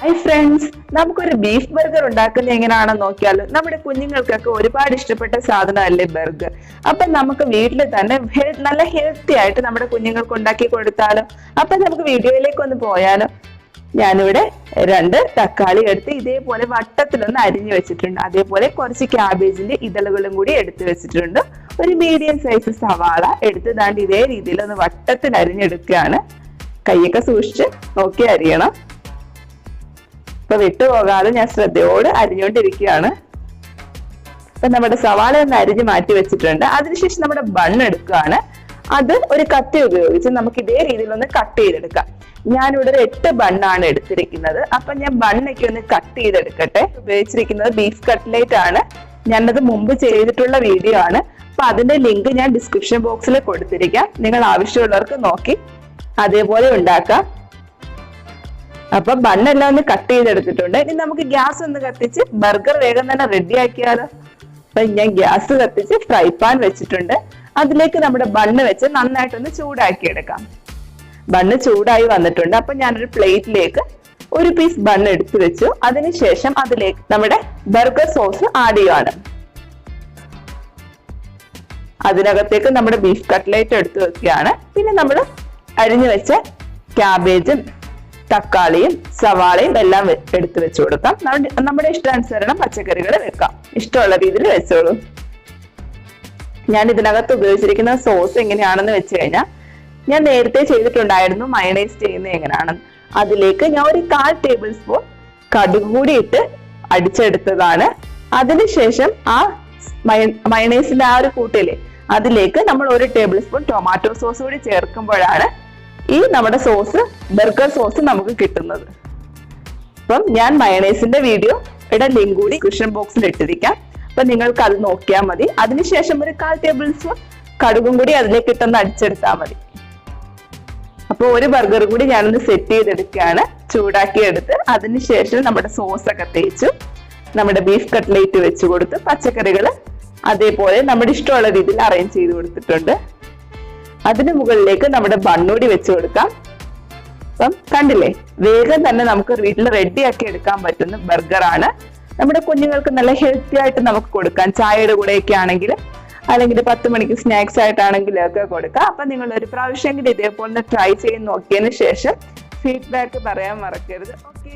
Hi friends, നമുക്കൊരു beef burger ഉണ്ടാക്കുന്ന എങ്ങനെയാണെന്ന് നോക്കിയാലോ. നമ്മുടെ കുഞ്ഞുങ്ങൾക്കൊക്കെ ഒരുപാട് ഇഷ്ടപ്പെട്ട സാധനമല്ലേ ബർഗർ. അപ്പൊ നമുക്ക് വീട്ടിൽ തന്നെ നല്ല ഹെൽത്തി ആയിട്ട് നമ്മുടെ കുഞ്ഞുങ്ങൾക്ക് ഉണ്ടാക്കി കൊടുത്താലോ. അപ്പൊ നമുക്ക് വീഡിയോയിലേക്ക് ഒന്ന് പോയാലോ. ഞാനിവിടെ 2 തക്കാളി എടുത്ത് ഇതേപോലെ വട്ടത്തിലൊന്ന് അരിഞ്ഞു വെച്ചിട്ടുണ്ട്. അതേപോലെ കുറച്ച് ക്യാബേജിന്റെ ഇതളുകളും കൂടി എടുത്തു വെച്ചിട്ടുണ്ട്. ഒരു മീഡിയം സൈസ് സവാള എടുത്ത് ദാണ്ട് ഇതേ രീതിയിൽ ഒന്ന് വട്ടത്തിൽ അരിഞ്ഞെടുക്കുകയാണ്. കൈയൊക്കെ സൂക്ഷിച്ച് നോക്കി അരിയണം. ഇപ്പൊ വിട്ടുപോകാതെ ഞാൻ ശ്രദ്ധയോട് അരിഞ്ഞുകൊണ്ടിരിക്കുകയാണ്. ഇപ്പൊ നമ്മുടെ സവാള ഒന്ന് അരിഞ്ഞ് മാറ്റി വെച്ചിട്ടുണ്ട്. അതിനുശേഷം നമ്മുടെ ബണ്ണ് എടുക്കുകയാണ്. അത് ഒരു കത്തി ഉപയോഗിച്ച് നമുക്ക് ഇതേ രീതിയിൽ ഒന്ന് കട്ട് ചെയ്തെടുക്കാം. ഞാനിവിടെ ഒരു 8 ബണ്ണാണ് എടുത്തിരിക്കുന്നത്. അപ്പൊ ഞാൻ ബണ്ണൊക്കെ ഒന്ന് കട്ട് ചെയ്തെടുക്കട്ടെ. ഉപയോഗിച്ചിരിക്കുന്നത് ബീഫ് കട്ട്ലേറ്റ് ആണ്. ഞാനത് മുമ്പ് ചെയ്തിട്ടുള്ള വീഡിയോ ആണ്. അപ്പൊ അതിന്റെ ലിങ്ക് ഞാൻ ഡിസ്ക്രിപ്ഷൻ ബോക്സിൽ കൊടുത്തിരിക്കാം. നിങ്ങൾ ആവശ്യമുള്ളവർക്ക് നോക്കി അതേപോലെ ഉണ്ടാക്കാം. അപ്പൊ ബണ്ണെല്ലാം ഒന്ന് കട്ട് ചെയ്തെടുത്തിട്ടുണ്ട്. ഇനി നമുക്ക് ഗ്യാസ് ഒന്ന് കത്തിച്ച് ബർഗർ വേഗം തന്നെ റെഡി ആക്കിയാലോ. അപ്പൊ ഞാൻ ഗ്യാസ് കത്തിച്ച് ഫ്രൈ പാൻ വെച്ചിട്ടുണ്ട്. അതിലേക്ക് നമ്മുടെ ബണ്ണ് വെച്ച് നന്നായിട്ടൊന്ന് ചൂടാക്കി എടുക്കാം. ബണ്ണ് ചൂടായി വന്നിട്ടുണ്ട്. അപ്പൊ ഞാനൊരു പ്ലേറ്റിലേക്ക് ഒരു പീസ് ബണ്ണ് എടുത്തു വെച്ചു. അതിനുശേഷം അതിലേക്ക് നമ്മുടെ ബർഗർ സോസ് ആഡ് ചെയ്യുകയാണ്. അതിനകത്തേക്ക് നമ്മുടെ ബീഫ് കട്ട്ലേറ്റ് എടുത്തു വെക്കുകയാണ്. പിന്നെ നമ്മൾ അരിഞ്ഞു വെച്ച ക്യാബേജും തക്കാളിയും സവാളയും എല്ലാം എടുത്തു വെച്ചു കൊടുക്കാം. നമ്മുടെ ഇഷ്ടാനുസരണം പച്ചക്കറികൾ വെക്കാം. ഇഷ്ടമുള്ള രീതിയിൽ വെച്ചോളൂ. ഞാൻ ഇതിനകത്ത് ഉപയോഗിച്ചിരിക്കുന്ന സോസ് എങ്ങനെയാണെന്ന് വെച്ച് കഴിഞ്ഞാൽ, ഞാൻ നേരത്തെ ചെയ്തിട്ടുണ്ടായിരുന്നു മയണൈസ് ചെയ്യുന്നത് എങ്ങനെയാണെന്ന്. അതിലേക്ക് ഞാൻ ഒരു 1/4 ടേബിൾ സ്പൂൺ കടുക് കൂടി ഇട്ട് അടിച്ചെടുത്തതാണ്. അതിനുശേഷം ആ മയണൈസിന്റെ ആ ഒരു കൂട്ടില്ലേ, അതിലേക്ക് നമ്മൾ 1 ടേബിൾ സ്പൂൺ ടൊമാറ്റോ സോസ് കൂടി ചേർക്കുമ്പോഴാണ് ഈ നമ്മുടെ സോസ് ബർഗർ സോസ് നമുക്ക് കിട്ടുന്നത്. അപ്പം ഞാൻ മയണൈസിന്റെ വീഡിയോയുടെ ലിങ്ക് കൂടി ഡിസ്ക്രിപ്ഷൻ ബോക്സിൽ ഇട്ടിരിക്കാം. അപ്പൊ നിങ്ങൾക്ക് അത് നോക്കിയാൽ മതി. അതിനുശേഷം ഒരു 1/4 ടേബിൾ സ്പൂൺ കടുകും കൂടി അതിലേക്ക് ഇട്ടൊന്ന് അടിച്ചെടുത്താൽ മതി. അപ്പൊ ഒരു ബർഗർ കൂടി ഞാനൊന്ന് സെറ്റ് ചെയ്തെടുക്കുകയാണ്. ചൂടാക്കി എടുത്ത് അതിനുശേഷം നമ്മുടെ സോസ് ഒക്കെ തേച്ചു നമ്മുടെ ബീഫ് കട്ട്ലേറ്റ് വെച്ച് കൊടുത്ത് പച്ചക്കറികൾ അതേപോലെ നമ്മുടെ ഇഷ്ടമുള്ള രീതിയിൽ അറേഞ്ച് ചെയ്ത് കൊടുത്തിട്ടുണ്ട്. അതിന് മുകളിലേക്ക് നമ്മുടെ ബണ്ണൂടി വെച്ച് കൊടുക്കാം. അപ്പം കണ്ടില്ലേ, വേഗം തന്നെ നമുക്ക് വീട്ടിൽ റെഡിയാക്കി എടുക്കാൻ പറ്റുന്ന ബർഗർ ആണ്. നമ്മുടെ കുഞ്ഞുങ്ങൾക്ക് നല്ല ഹെൽത്തി ആയിട്ട് നമുക്ക് കൊടുക്കാം. ചായയുടെ കൂടെയൊക്കെ ആണെങ്കിൽ, അല്ലെങ്കിൽ 10 മണിക്ക് സ്നാക്സ് ആയിട്ടാണെങ്കിലും ഒക്കെ കൊടുക്കാം. അപ്പൊ നിങ്ങൾ ഒരു പ്രാവശ്യമെങ്കിലും ഇതേപോലെ ട്രൈ ചെയ്ത് നോക്കിയതിന് ശേഷം ഫീഡ്ബാക്ക് പറയാൻ മറക്കരുത്. ഓക്കെ.